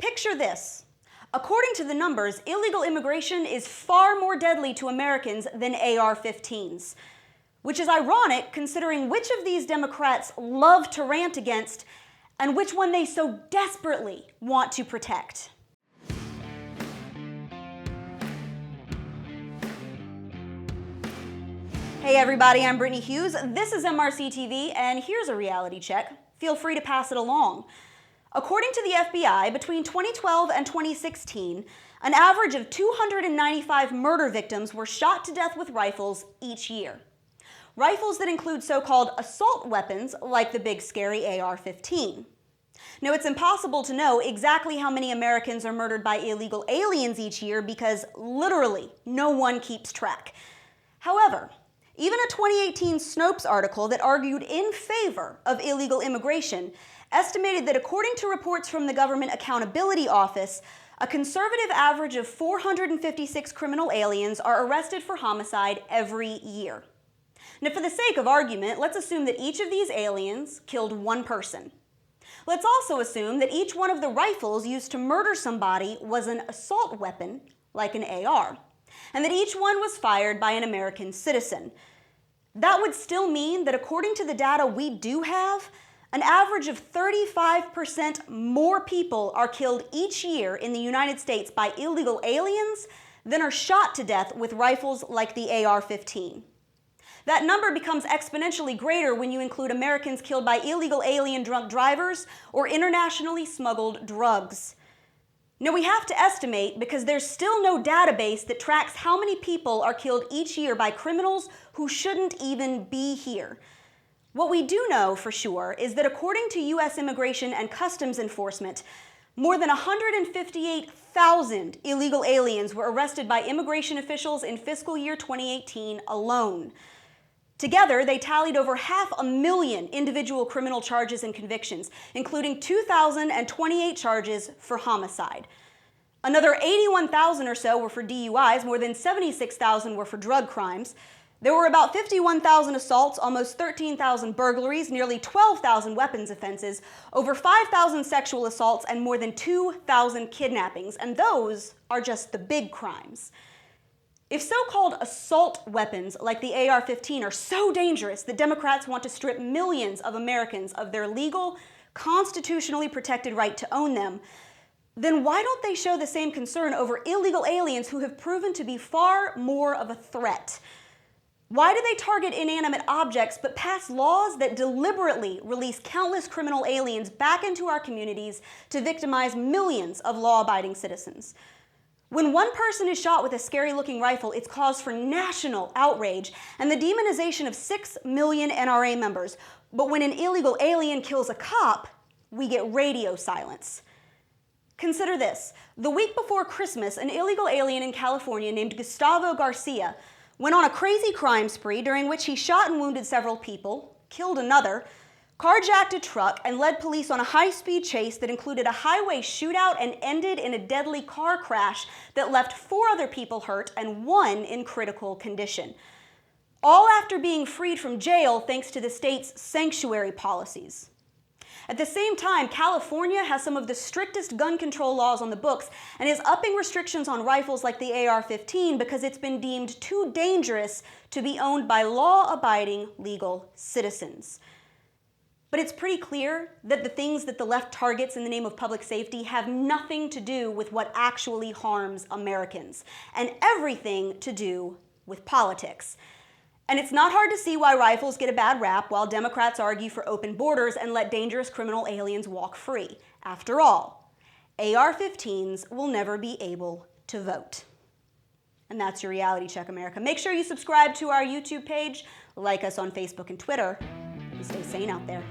Picture this. According to the numbers, illegal immigration is far more deadly to Americans than AR-15s, which is ironic considering which of these Democrats love to rant against and which one they so desperately want to protect. Hey everybody, I'm Brittany Hughes. This is MRC TV, and here's a reality check. Feel free to pass it along. According to the FBI, between 2012 and 2016, an average of 295 murder victims were shot to death with rifles each year. Rifles that include so-called assault weapons like the big scary AR-15. Now, it's impossible to know exactly how many Americans are murdered by illegal aliens each year because literally no one keeps track. However, even a 2018 Snopes article that argued in favor of illegal immigration estimated that according to reports from the Government Accountability Office, a conservative average of 456 criminal aliens are arrested for homicide every year. Now, for the sake of argument, let's assume that each of these aliens killed one person. Let's also assume that each one of the rifles used to murder somebody was an assault weapon, like an AR, and that each one was fired by an American citizen. That would still mean that according to the data we do have, an average of 35% more people are killed each year in the United States by illegal aliens than are shot to death with rifles like the AR-15. That number becomes exponentially greater when you include Americans killed by illegal alien drunk drivers or internationally smuggled drugs. Now, we have to estimate because there's still no database that tracks how many people are killed each year by criminals who shouldn't even be here. What we do know for sure is that according to U.S. Immigration and Customs Enforcement, more than 158,000 illegal aliens were arrested by immigration officials in fiscal year 2018 alone. Together, they tallied over 500,000 individual criminal charges and convictions, including 2,028 charges for homicide. Another 81,000 or so were for DUIs, more than 76,000 were for drug crimes. There were about 51,000 assaults, almost 13,000 burglaries, nearly 12,000 weapons offenses, over 5,000 sexual assaults, and more than 2,000 kidnappings, and those are just the big crimes. If so-called assault weapons like the AR-15 are so dangerous that Democrats want to strip millions of Americans of their legal, constitutionally protected right to own them, then why don't they show the same concern over illegal aliens who have proven to be far more of a threat? Why do they target inanimate objects but pass laws that deliberately release countless criminal aliens back into our communities to victimize millions of law-abiding citizens? When one person is shot with a scary-looking rifle, it's cause for national outrage and the demonization of 6 million NRA members. But when an illegal alien kills a cop, we get radio silence. Consider this. The week before Christmas, an illegal alien in California named Gustavo Garcia went on a crazy crime spree during which he shot and wounded several people, killed another, carjacked a truck, and led police on a high-speed chase that included a highway shootout and ended in a deadly car crash that left 4 other people hurt and 1 in critical condition. All after being freed from jail thanks to the state's sanctuary policies. At the same time, California has some of the strictest gun control laws on the books and is upping restrictions on rifles like the AR-15 because it's been deemed too dangerous to be owned by law-abiding legal citizens. But it's pretty clear that the things that the left targets in the name of public safety have nothing to do with what actually harms Americans, and everything to do with politics. And it's not hard to see why rifles get a bad rap while Democrats argue for open borders and let dangerous criminal aliens walk free. After all, AR-15s will never be able to vote. And that's your Reality Check, America. Make sure you subscribe to our YouTube page, like us on Facebook and Twitter, and stay sane out there.